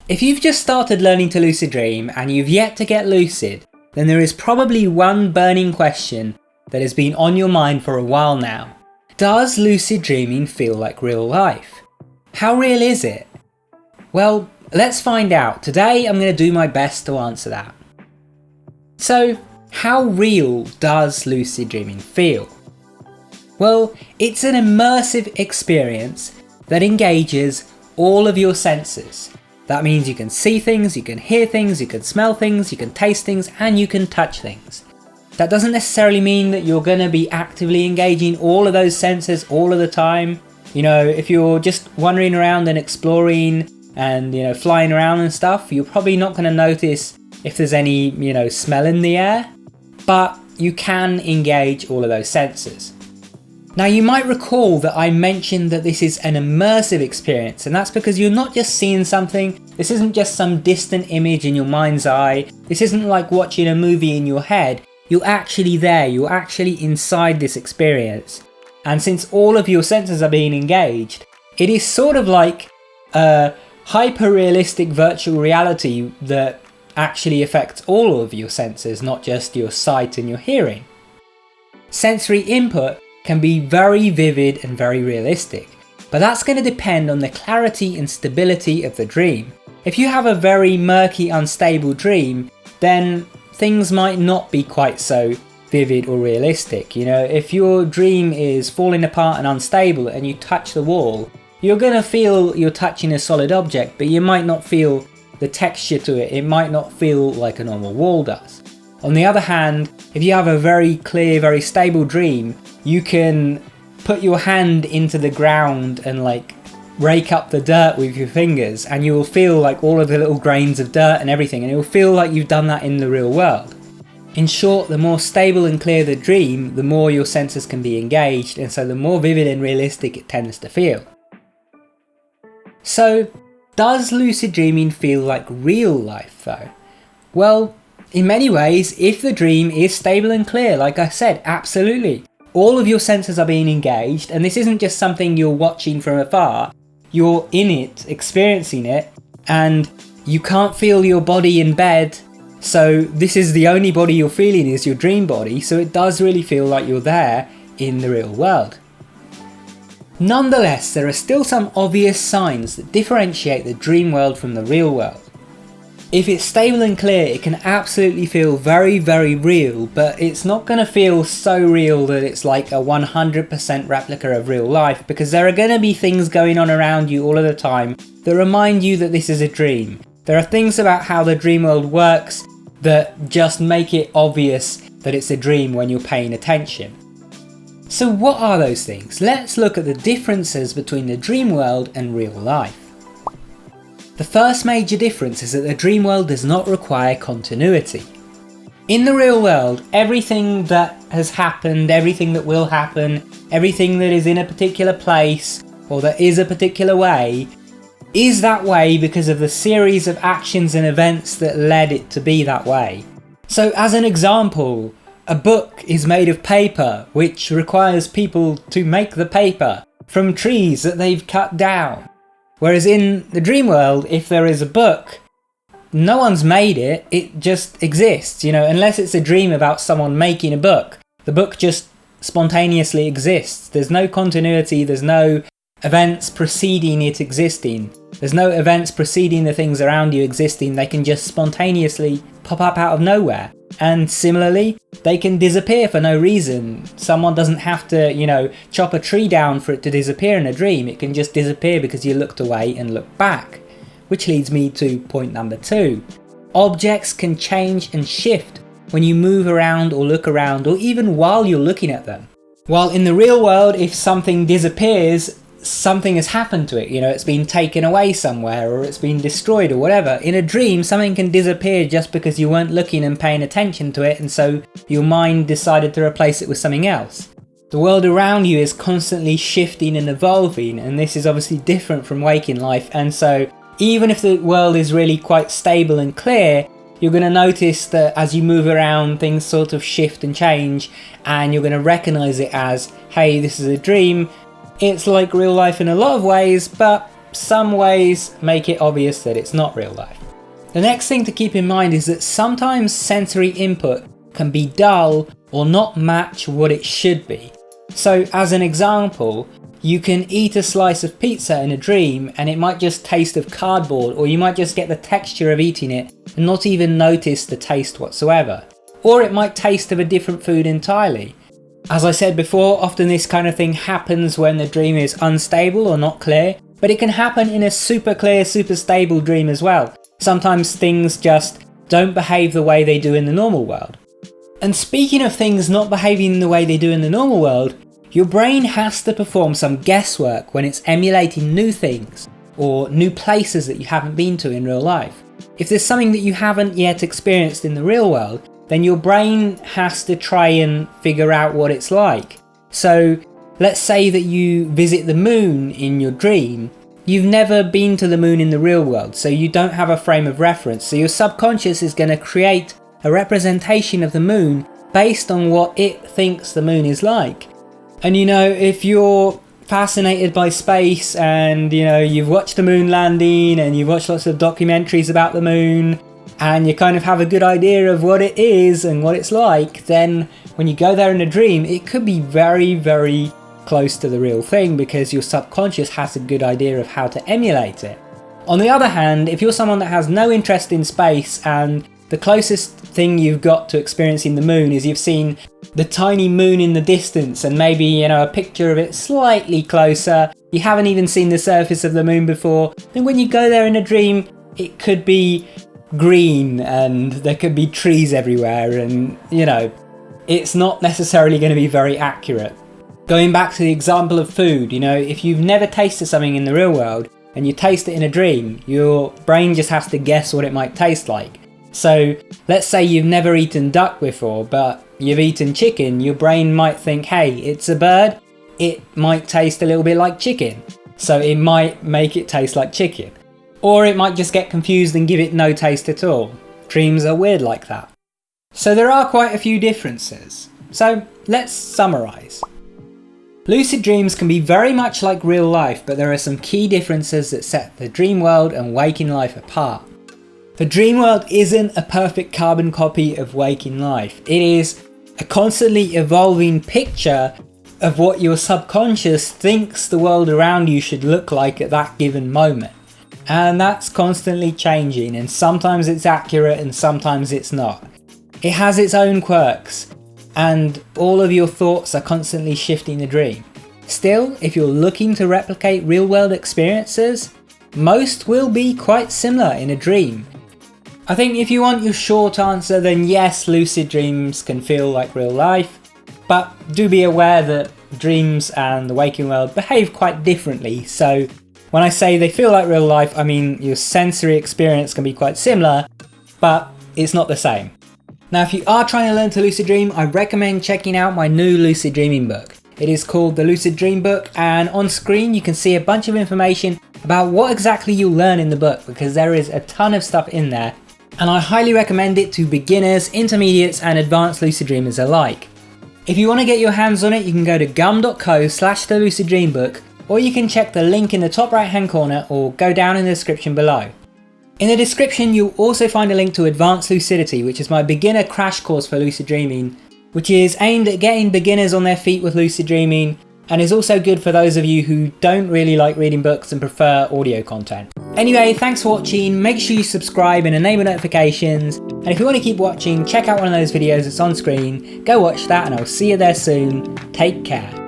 If you've just started learning to lucid dream and you've yet to get lucid, then there is probably one burning question that has been on your mind for a while now. Does lucid dreaming feel like real life? How real is it? Well, let's find out. Today I'm going to do my best to answer that. So, how real does lucid dreaming feel? Well, it's an immersive experience that engages all of your senses. That means you can see things, you can hear things, you can smell things, you can taste things, and you can touch things. That doesn't necessarily mean that you're going to be actively engaging all of those senses all of the time. You know, if you're just wandering around and exploring and, flying around and stuff, you're probably not going to notice if there's any, smell in the air, but you can engage all of those senses. Now you might recall that I mentioned that this is an immersive experience, and that's because you're not just seeing something. This isn't just some distant image in your mind's eye. This isn't like watching a movie in your head. You're actually there, you're actually inside this experience. And since all of your senses are being engaged, it is sort of like a hyper-realistic virtual reality that actually affects all of your senses, not just your sight and your hearing. Sensory input can be very vivid and very realistic, but that's going to depend on the clarity and stability of the dream. If you have a very murky, unstable dream, then things might not be quite so vivid or realistic. If your dream is falling apart and unstable and you touch the wall, you're going to feel you're touching a solid object, but you might not feel the texture to it. It might not feel like a normal wall does. On the other hand, if you have a very clear, very stable dream, you can put your hand into the ground and rake up the dirt with your fingers, and you will feel like all of the little grains of dirt and everything, and it will feel like you've done that in the real world. In short, the more stable and clear the dream, the more your senses can be engaged, and so the more vivid and realistic it tends to feel. So, does lucid dreaming feel like real life though? Well, in many ways, if the dream is stable and clear, like I said, absolutely. All of your senses are being engaged, and this isn't just something you're watching from afar. You're in it, experiencing it, and you can't feel your body in bed, so this is the only body you're feeling is your dream body, so it does really feel like you're there in the real world. Nonetheless, there are still some obvious signs that differentiate the dream world from the real world. If it's stable and clear, it can absolutely feel very, very real, but it's not going to feel so real that it's like a 100% replica of real life, because there are going to be things going on around you all of the time that remind you that this is a dream. There are things about how the dream world works that just make it obvious that it's a dream when you're paying attention. So what are those things? Let's look at the differences between the dream world and real life. The first major difference is that the dream world does not require continuity. In the real world, everything that has happened, everything that will happen, everything that is in a particular place or that is a particular way is that way because of the series of actions and events that led it to be that way. So as an example, a book is made of paper, which requires people to make the paper from trees that they've cut down. Whereas in the dream world, if there is a book, no one's made it, it just exists, unless it's a dream about someone making a book. The book just spontaneously exists. There's no continuity, there's no events preceding it existing. There's no events preceding the things around you existing, they can just spontaneously pop up out of nowhere. And similarly, they can disappear for no reason. Someone doesn't have to, chop a tree down for it to disappear in a dream. It can just disappear because you looked away and looked back. Which leads me to point number 2. Objects can change and shift when you move around or look around, or even while you're looking at them. While in the real world, if something disappears, something has happened to it, it's been taken away somewhere or it's been destroyed or whatever. In a dream, something can disappear just because you weren't looking and paying attention to it, and so your mind decided to replace it with something else. The world around you is constantly shifting and evolving, and this is obviously different from waking life, and so even if the world is really quite stable and clear, you're going to notice that as you move around, things sort of shift and change, and you're going to recognize it as, hey, this is a dream. It's like real life in a lot of ways, but some ways make it obvious that it's not real life. The next thing to keep in mind is that sometimes sensory input can be dull or not match what it should be. So as an example, you can eat a slice of pizza in a dream and it might just taste of cardboard, or you might just get the texture of eating it and not even notice the taste whatsoever. Or it might taste of a different food entirely. As I said before, often this kind of thing happens when the dream is unstable or not clear, but it can happen in a super clear, super stable dream as well. Sometimes things just don't behave the way they do in the normal world. And speaking of things not behaving the way they do in the normal world, your brain has to perform some guesswork when it's emulating new things or new places that you haven't been to in real life. If there's something that you haven't yet experienced in the real world, then your brain has to try and figure out what it's like. So let's say that you visit the moon in your dream. You've never been to the moon in the real world, so you don't have a frame of reference. So your subconscious is going to create a representation of the moon based on what it thinks the moon is like. And you know, if you're fascinated by space and you know, you've watched the moon landing and you've watched lots of documentaries about the moon and you kind of have a good idea of what it is and what it's like, then when you go there in a dream, it could be very, very close to the real thing because your subconscious has a good idea of how to emulate it. On the other hand, if you're someone that has no interest in space and the closest thing you've got to experiencing the moon is you've seen the tiny moon in the distance and maybe, you know, a picture of it slightly closer, you haven't even seen the surface of the moon before, then when you go there in a dream, it could be green and there could be trees everywhere and, you know, it's not necessarily going to be very accurate. Going back to the example of food, you know, if you've never tasted something in the real world and you taste it in a dream, your brain just has to guess what it might taste like. So let's say you've never eaten duck before, but you've eaten chicken, your brain might think, hey, it's a bird, it might taste a little bit like chicken. So it might make it taste like chicken. Or it might just get confused and give it no taste at all. Dreams are weird like that. So there are quite a few differences. So let's summarise. Lucid dreams can be very much like real life, but there are some key differences that set the dream world and waking life apart. The dream world isn't a perfect carbon copy of waking life. It is a constantly evolving picture of what your subconscious thinks the world around you should look like at that given moment. And that's constantly changing, and sometimes it's accurate and sometimes it's not. It has its own quirks, and all of your thoughts are constantly shifting the dream. Still, if you're looking to replicate real world experiences, most will be quite similar in a dream. I think if you want your short answer, then yes, lucid dreams can feel like real life, but do be aware that dreams and the waking world behave quite differently. So when I say they feel like real life, I mean your sensory experience can be quite similar, but it's not the same. Now, if you are trying to learn to lucid dream, I recommend checking out my new lucid dreaming book. It is called the Lucid Dream Book, and on screen you can see a bunch of information about what exactly you'll learn in the book, because there is a ton of stuff in there. And I highly recommend it to beginners, intermediates and advanced lucid dreamers alike. If you want to get your hands on it, you can go to gum.co/theluciddreambook, or you can check the link in the top right hand corner or go down in the description below. In the description you'll also find a link to Advanced Lucidity, which is my beginner crash course for lucid dreaming, which is aimed at getting beginners on their feet with lucid dreaming, and is also good for those of you who don't really like reading books and prefer audio content. Anyway, thanks for watching, make sure you subscribe and enable notifications, and if you want to keep watching, check out one of those videos that's on screen, go watch that and I'll see you there soon, take care.